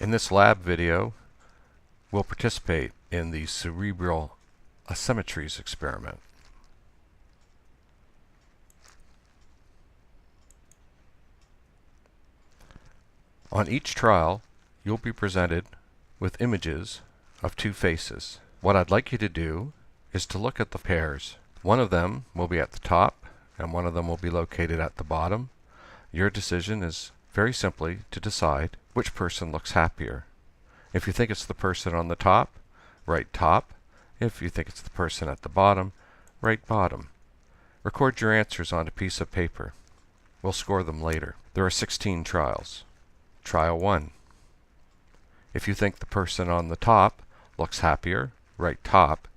In this lab video, we'll participate in the Cerebral Asymmetries experiment. On each trial, you'll be presented with images of two faces. What I'd like you to do is to look at the pairs. One of them will be at the top, and one of them will be located at the bottom. Your decision is very simply to decide which person looks happier. If you think it's the person on the top, write top. If you think it's the person at the bottom, write bottom. Record your answers on a piece of paper. We'll score them later. There are 16 trials. Trial 1. If you think the person on the top looks happier, write top.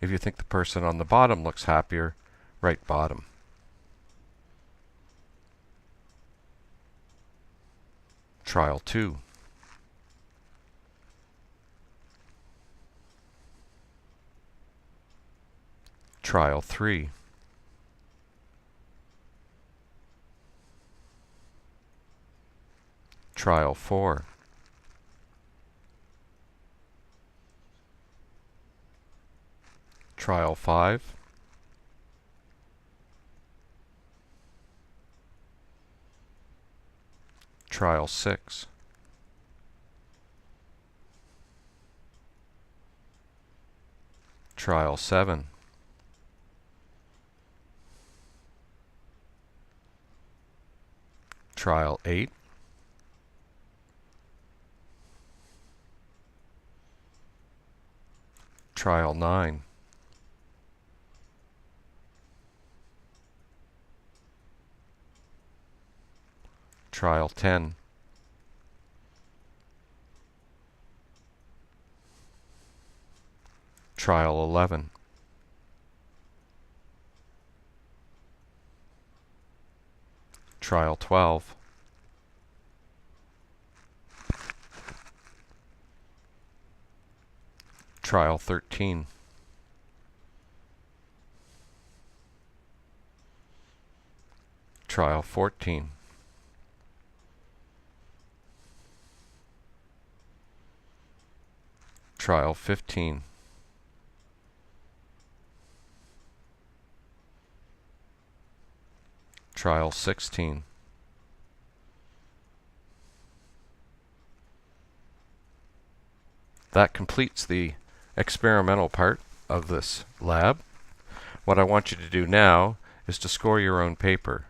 If you think the person on the bottom looks happier, write bottom. Trial 2. Trial 3. Trial 4. Trial 5. Trial 6. Trial 7. Trial 8. Trial 9. Trial 10. Trial 11. Trial 12. Trial 13. Trial 14. Trial 15. Trial 16. That completes the experimental part of this lab. What I want you to do now is to score your own paper.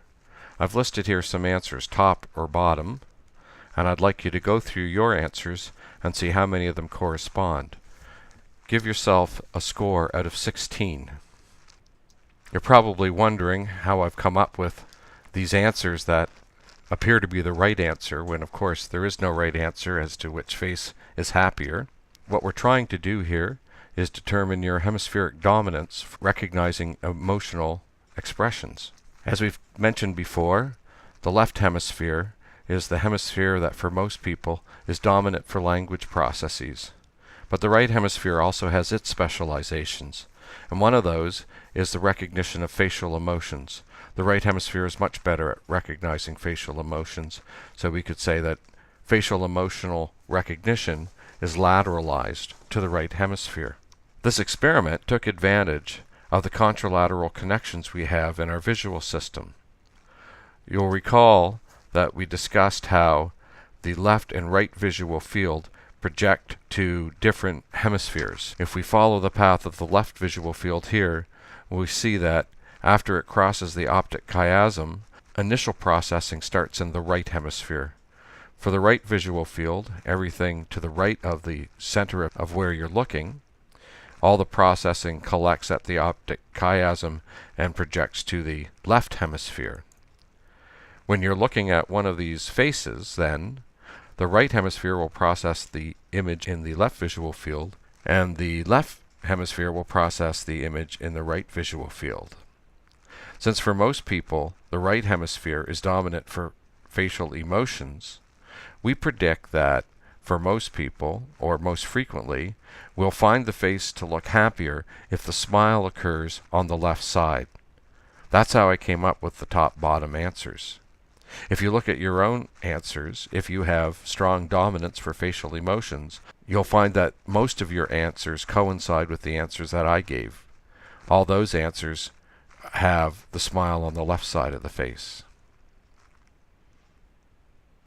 I've listed here some answers, top or bottom, and I'd like you to go through your answers and see how many of them correspond. Give yourself a score out of 16. You're probably wondering how I've come up with these answers that appear to be the right answer, when of course there is no right answer as to which face is happier. What we're trying to do here is determine your hemispheric dominance, recognizing emotional expressions. As we've mentioned before, the left hemisphere is the hemisphere that for most people is dominant for language processes. But the right hemisphere also has its specializations, and one of those is the recognition of facial emotions. The right hemisphere is much better at recognizing facial emotions, so we could say that facial emotional recognition is lateralized to the right hemisphere. This experiment took advantage of the contralateral connections we have in our visual system. You'll recall that we discussed how the left and right visual field project to different hemispheres. If we follow the path of the left visual field here, we see that after it crosses the optic chiasm, initial processing starts in the right hemisphere. For the right visual field, everything to the right of the center of where you're looking, all the processing collects at the optic chiasm and projects to the left hemisphere. When you're looking at one of these faces, then, the right hemisphere will process the image in the left visual field, and the left hemisphere will process the image in the right visual field. Since for most people, the right hemisphere is dominant for facial emotions, we predict that for most people, or most frequently, we'll find the face to look happier if the smile occurs on the left side. That's how I came up with the top-bottom answers. If you look at your own answers, if you have strong dominance for facial emotions, you'll find that most of your answers coincide with the answers that I gave. All those answers have the smile on the left side of the face.